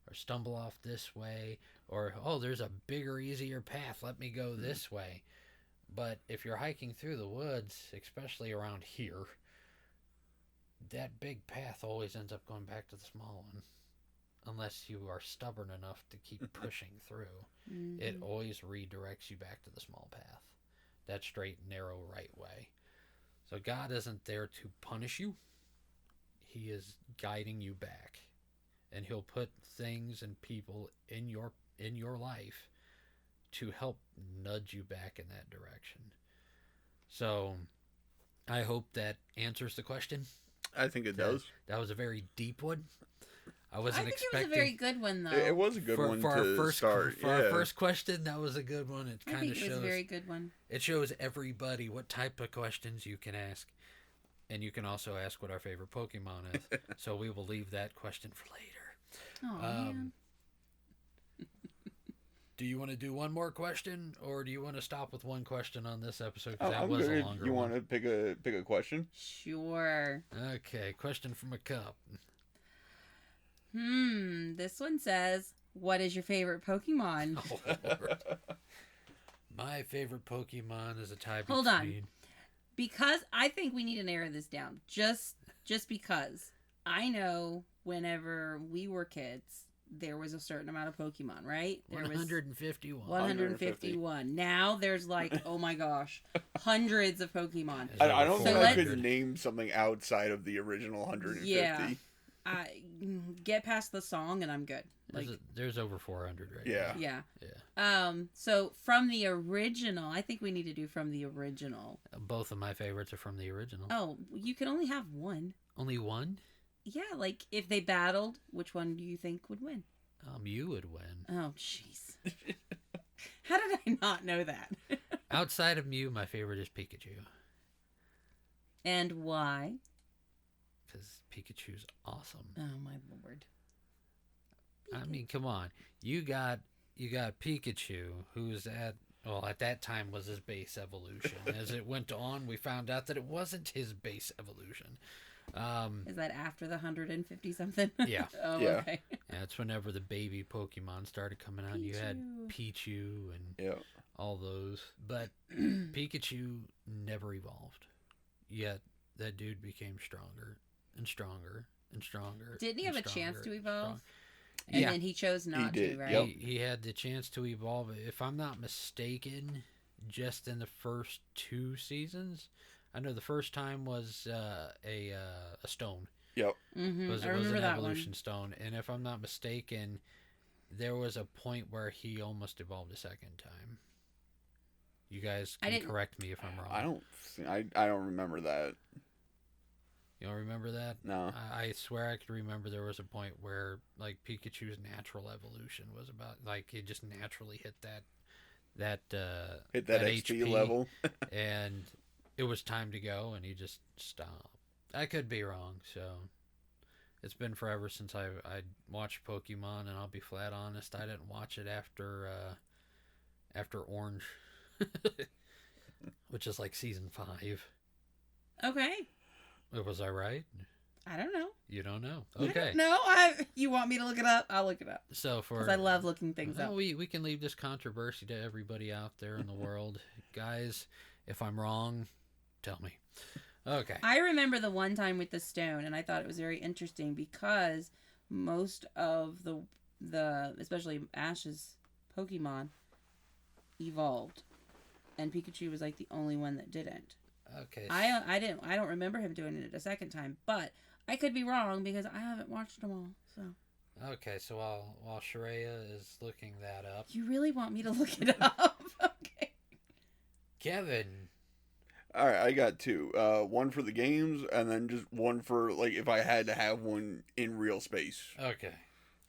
or stumble off this way. Or, oh, there's a bigger, easier path. Let me go this way. But if you're hiking through the woods, especially around here, that big path always ends up going back to the small one. Unless you are stubborn enough to keep pushing through. Mm-hmm. It always redirects you back to the small path. That straight, narrow, right way. So God isn't there to punish you. He is guiding you back. And he'll put things and people in your life to help nudge you back in that direction. So I hope that answers the question. I think it does. That was a very deep one. I think expecting. it was a very good one, though. It was a good one for to our first, start. For our first question, that was a good one. It kind of shows. It was a very good one. It shows everybody what type of questions you can ask. And you can also ask what our favorite Pokemon is. So we will leave that question for later. Oh, man. Do you want to do one more question, or do you want to stop with one question on this episode? Oh, Because that was a longer you one. want to pick a question? Sure. Okay, question from a cup. This one says, what is your favorite Pokemon? Oh, Lord. My favorite Pokemon is a tie between... Hold on. Because I think we need to narrow this down. Just because I know whenever we were kids, there was a certain amount of Pokemon, right? There 151. 151. Now there's like, oh my gosh, hundreds of Pokemon. I don't think I could 400. name something outside of the original 150. Yeah. I get past the song and I'm good. Like, There's over 400 right Yeah. now. Yeah. So from the original, I think we need to do from the original. Both of my favorites are from the original. Oh, you can only have one. Only one? Yeah, like if they battled, which one do you think would win? You would win. Oh, jeez. How did I not know that? Outside of Mew, my favorite is Pikachu. And why? Because Pikachu's awesome. Oh, my lord. I mean, come on. You got Pikachu, who's at that time was his base evolution. As it went on, we found out that it wasn't his base evolution. Is that after the 150 something? Yeah. Oh, Yeah. okay. Yeah, it's whenever the baby Pokemon started coming out. You had Pichu and all those. But Pikachu never evolved. Yet that dude became stronger and stronger and stronger. Didn't he and have a chance stronger to and evolve? stronger. And Yeah. then he chose not He did, to, right? yep. He had the chance to evolve. If I'm not mistaken, just in the first 2 seasons. I know the first time was a stone. Yep. Mm-hmm. It I was remember an that evolution one. stone. And if I'm not mistaken, there was a point where he almost evolved a second time. You guys can correct me if I'm wrong. I don't remember that. You don't remember that? No. I swear I could remember there was a point where like Pikachu's natural evolution was about like he just naturally hit that XP level. and it was time to go and he just stopped. I could be wrong, so it's been forever since I watched Pokemon, and I'll be flat honest, I didn't watch it after Orange, which is like season 5. Okay. Was I right? I don't know. You don't know. I Okay. don't know. You want me to look it up? I'll look it up. So Because I love looking things up. we can leave this controversy to everybody out there in the world. Guys, if I'm wrong, tell me. Okay. I remember the one time with the stone, and I thought it was very interesting because most of the especially Ash's Pokemon evolved, and Pikachu was like the only one that didn't. Okay. I don't remember him doing it a second time, but I could be wrong because I haven't watched them all. So. Okay, so while Sharaya is looking that up, You really want me to look it up? Okay. All Kevin. right, I got 2. One for the games, and then just one for like if I had to have one in real space. Okay.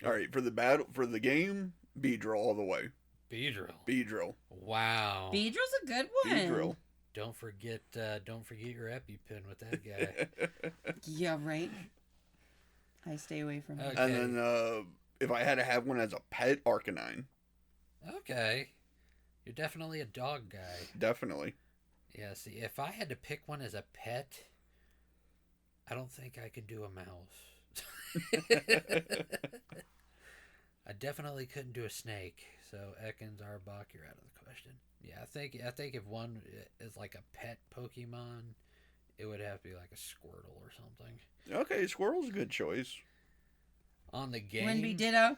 All right, for the game, Beedrill all the way. Beedrill. Beedrill. Wow. Beedrill's a good one. Beedrill. Don't forget your EpiPen with that guy. Yeah, right. I stay away from it. Okay. And then if I had to have one as a pet, Arcanine. Okay. You're definitely a dog guy. Definitely. Yeah, see, if I had to pick one as a pet, I don't think I could do a mouse. I definitely couldn't do a snake. So Ekans, Arbok, you're out of the question. Yeah, I think if one is like a pet Pokemon, it would have to be like a Squirtle or something. Okay, Squirtle's a good choice. On the game, Winby Ditto.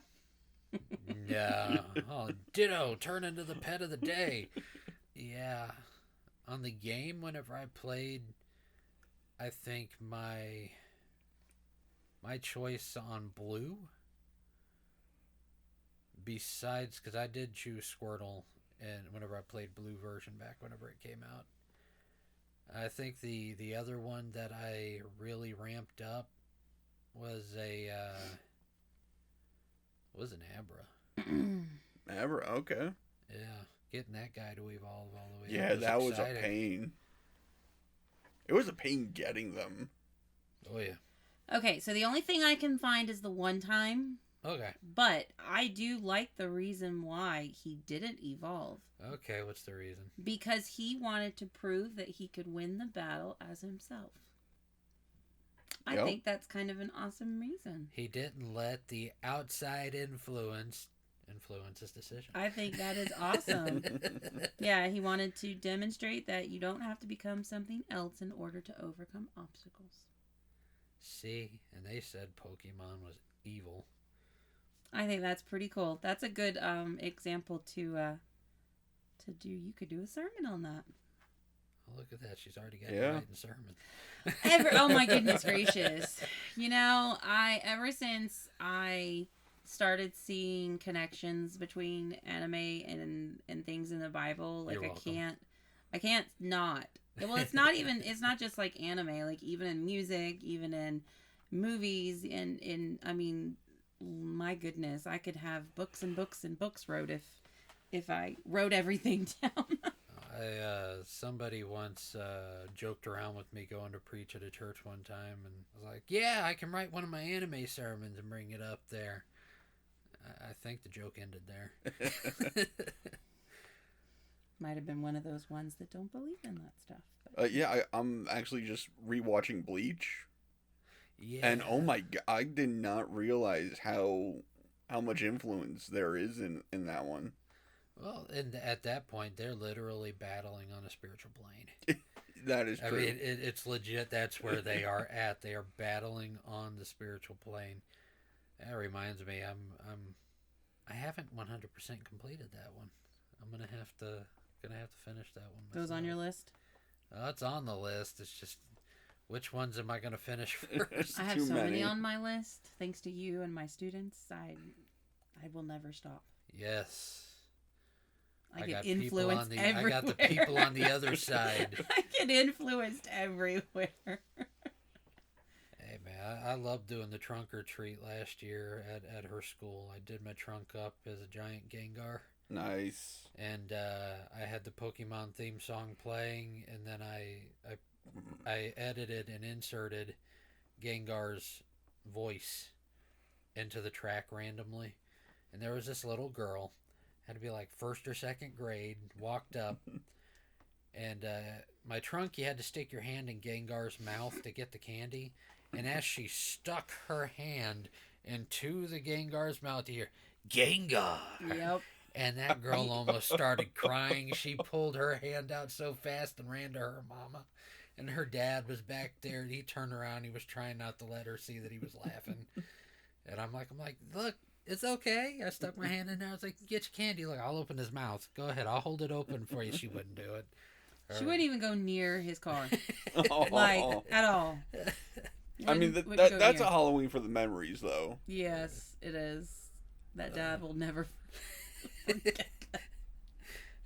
no. Oh, Ditto, turn into the pet of the day. Yeah. On the game, whenever I played, I think my choice on blue, besides, because I did choose Squirtle, and whenever I played blue version back whenever it came out, I think the other one that I really ramped up was an Abra. Abra, okay. Yeah, getting that guy to evolve all the way. Yeah, that was a exciting. pain. It was a pain getting them. Oh yeah. Okay, so the only thing I can find is the one time. Okay. But I do like the reason why he didn't evolve. Okay, what's the reason? Because he wanted to prove that he could win the battle as himself. I Yep. think that's kind of an awesome reason. He didn't let the outside influence his decision. I think that is awesome. Yeah, he wanted to demonstrate that you don't have to become something else in order to overcome obstacles. See, and they said Pokemon was evil. I think that's pretty cool. That's a good example to do. You could do a sermon on that. Oh, look at that. She's already got Yeah. it right in sermon. Oh my goodness gracious. You know, ever since I started seeing connections between anime and things in the Bible, like You're welcome. I can't not. Well, it's not just like anime, like even in music, even in movies, and I mean, my goodness, I could have books and books and books wrote if I wrote everything down. Somebody once joked around with me going to preach at a church one time, and I was like, yeah, I can write one of my anime sermons and bring it up there. I think the joke ended there. Might have been one of those ones that don't believe in that stuff. But. Yeah, I'm actually just rewatching Bleach. Yeah. And oh my god, I did not realize how much influence there is in that one. Well, and at that point, they're literally battling on a spiritual plane. That is true. I mean, it's legit. That's where they are at. They are battling on the spiritual plane. That reminds me, I haven't 100% completed that one. I'm gonna have to finish that one. Those on your list? It's on the list. It's just which ones am I gonna finish first? I have Too so many many on my list. Thanks to you and my students, I will never stop. Yes. I got get influenced everywhere. I got the people on the other side. I get influenced everywhere. Hey man, I loved doing the trunk or treat last year at her school. I did my trunk up as a giant Gengar. Nice. And I had the Pokemon theme song playing, and then I edited and inserted Gengar's voice into the track randomly. And there was this little girl, had to be like first or second grade, walked up, and my trunk, you had to stick your hand in Gengar's mouth to get the candy. And as she stuck her hand into the Gengar's mouth, you hear, Gengar! Yep. And that girl almost started crying. She pulled her hand out so fast and ran to her mama. And her dad was back there, and he turned around. He was trying not to let her see that he was laughing. And I'm like, look, it's okay. I stuck my hand in there. I was like, get your candy. Look, I'll open his mouth. Go ahead. I'll hold it open for you. She wouldn't do it. She wouldn't even go near his car. Oh. Like, at all. I mean, Wouldn't go that's near. a Halloween for the memories, though. Yes, it is. That dad will never And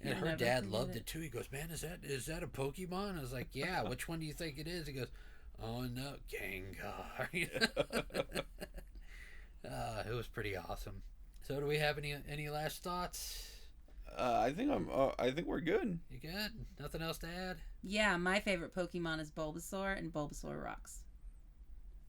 You'll her never dad forget loved it. it too. He goes, man, is that a Pokemon? I was like, yeah. Which one do you think it is? He goes, oh no, Gengar. It was pretty awesome. So, do we have any last thoughts? I think I think we're good. You good? Nothing else to add? Yeah, my favorite Pokemon is Bulbasaur, and Bulbasaur rocks.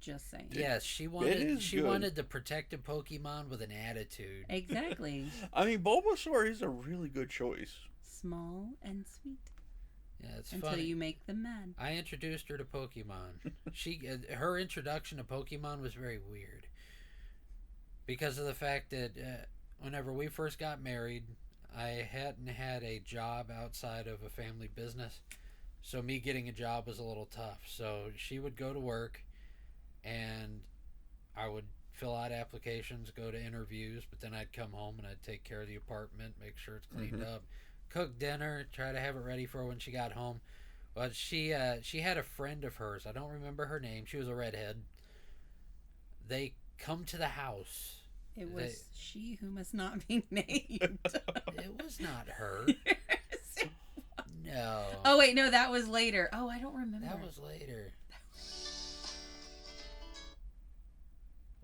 Just saying. Yes, she wanted the protective Pokemon with an attitude. Exactly. I mean, Bulbasaur is a really good choice. Small and sweet. Yeah, it's until funny. you make them mad. I introduced her to Pokemon. Her introduction to Pokemon was very weird because of the fact that whenever we first got married, I hadn't had a job outside of a family business, so me getting a job was a little tough. So she would go to work, and I would fill out applications, go to interviews, but then I'd come home and I'd take care of the apartment, make sure it's cleaned up, cook dinner, try to have it ready for her when she got home. But she had a friend of hers. I don't remember her name. She was a redhead. They come to the house. It was she who must not be named. It was not her. No. Oh wait, no, that was later. Oh, I don't remember. That was later.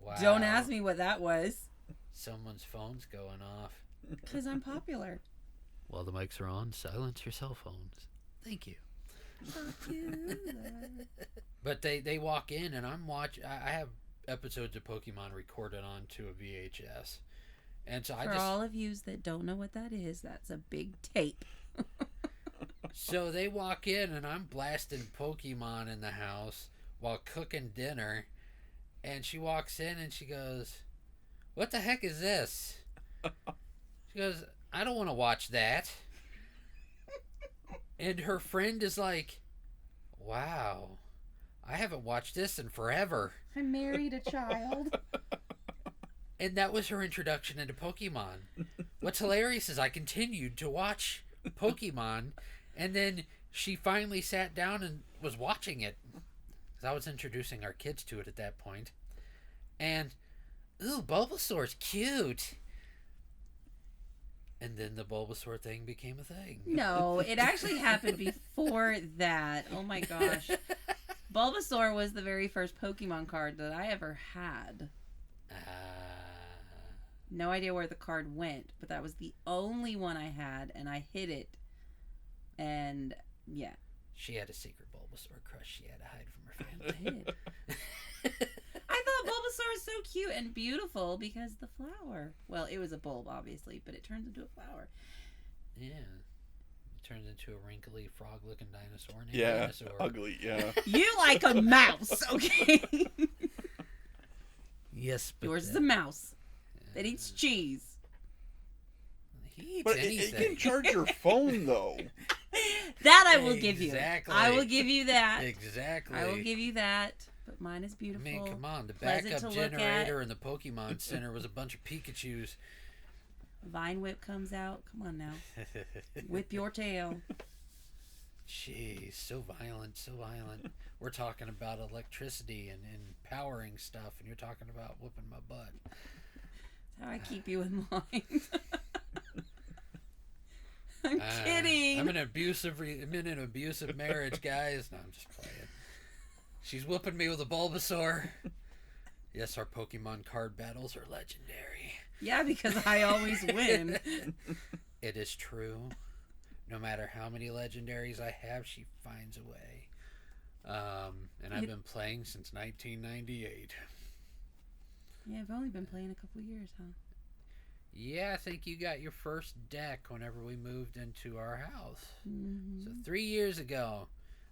Wow. Don't ask me what that was. Someone's phone's going off. Because I'm popular. While the mics are on, silence your cell phones. Thank you. But they walk in, and I'm watching. I have episodes of Pokemon recorded onto a VHS, and so For all of yous that don't know what that is, that's a big tape. So they walk in, and I'm blasting Pokemon in the house while cooking dinner, and she walks in and she goes, "What the heck is this?" She goes, "I don't want to watch that." And her friend is like, "Wow, I haven't watched this in forever." I married a child. And that was her introduction into Pokemon. What's hilarious is I continued to watch Pokemon, and then she finally sat down and was watching it. Because I was introducing our kids to it at that point. And, ooh, Bulbasaur's cute. And then the Bulbasaur thing became a thing. No, it actually happened before that. Oh my gosh. Bulbasaur was the very first Pokemon card that I ever had. No idea where the card went, but that was the only one I had, and I hid it. And, yeah. She had a secret Bulbasaur crush she had to hide from her family. I thought Bulbasaur was so cute and beautiful because the flower. Well, it was a bulb, obviously, but it turns into a flower. Yeah. It turns into a wrinkly, frog-looking dinosaur named Yeah, Dinosaur. ugly, yeah. You like a mouse, okay? Yes, but... Yours is a mouse that eats cheese. He eats But anything. it can charge your phone, though. That I will give you. Exactly. I will give you that. Exactly. I will give you that. But mine is beautiful. I mean, come on. The pleasant backup to look generator in the Pokemon Center was a bunch of Pikachus. Vine Whip comes out. Come on now. Whip your tail. Jeez, so violent, so violent. We're talking about electricity and powering stuff, and you're talking about whooping my butt. That's how I keep you in line. I'm kidding. I'm in an abusive marriage, guys. No, I'm just playing. She's whooping me with a Bulbasaur. Yes, our Pokemon card battles are legendary. Yeah, because I always win. It is true. No matter how many legendaries I have, she finds a way. And I've been playing since 1998. Yeah, I've only been playing a couple years, huh? Yeah, I think you got your first deck whenever we moved into our house. Mm-hmm. So 3 years ago,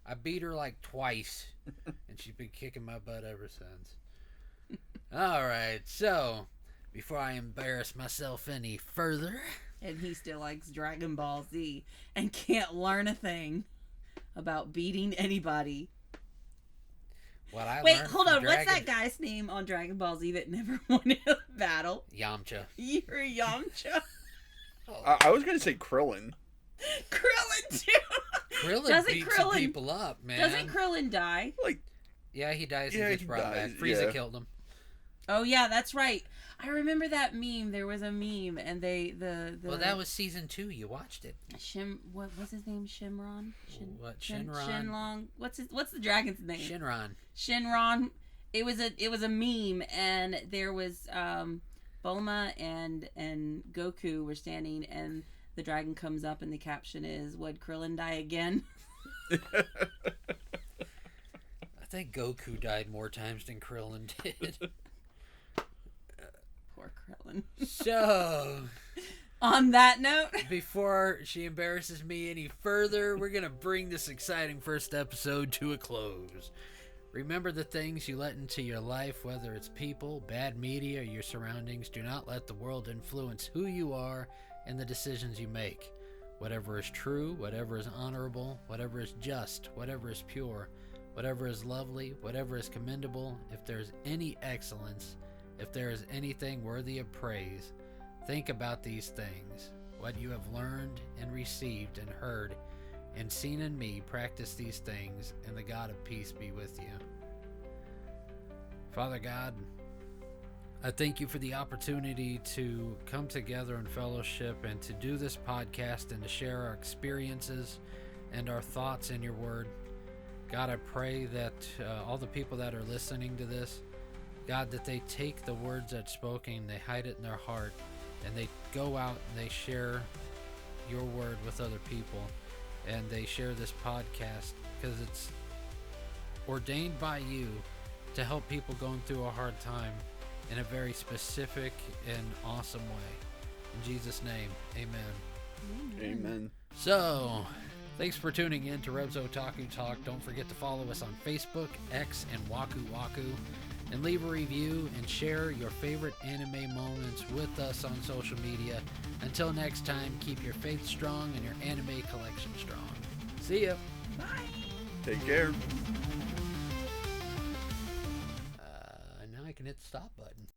I beat her like twice, and she's been kicking my butt ever since. All right, so before I embarrass myself any further... And he still likes Dragon Ball Z and can't learn a thing about beating anybody. Wait, hold on. What's that guy's name on Dragon Ball Z that never won a battle? Yamcha. You're Yamcha. I was going to say Krillin. Krillin, too. Krillin beats some people up, man. Doesn't Krillin die? Yeah, he dies and gets brought back. Frieza killed him. Oh, yeah, that's right. I remember that meme. There was a meme, and Well, that was season 2. You watched it. What was his name? Shimron? Shenron? Shenlong. What's the dragon's name? Shenron. Shenron It was a meme, and there was Bulma and Goku were standing, and the dragon comes up, and the caption is, "Would Krillin die again?" I think Goku died more times than Krillin did. Poor Krillin. So, on that note, before she embarrasses me any further, we're going to bring this exciting first episode to a close. Remember the things you let into your life, whether it's people, bad media, or your surroundings. Do not let the world influence who you are and the decisions you make. Whatever is true, whatever is honorable, whatever is just, whatever is pure, whatever is lovely, whatever is commendable, if there is any excellence, if there is anything worthy of praise, think about these things. What you have learned and received and heard and seen in me, practice these things, and the God of peace be with you. Father God, I thank you for the opportunity to come together in fellowship and to do this podcast and to share our experiences and our thoughts in your word. God, I pray that all the people that are listening to this, God, that they take the words that's spoken, they hide it in their heart, and they go out and they share your word with other people, and they share this podcast because it's ordained by you to help people going through a hard time in a very specific and awesome way. In Jesus' name, amen. Amen. So, thanks for tuning in to Reb's Otaku Talk. Don't forget to follow us on Facebook, X, and Waku Waku. And leave a review and share your favorite anime moments with us on social media. Until next time, keep your faith strong and your anime collection strong. See ya. bye. Take care. Now I can hit the stop button.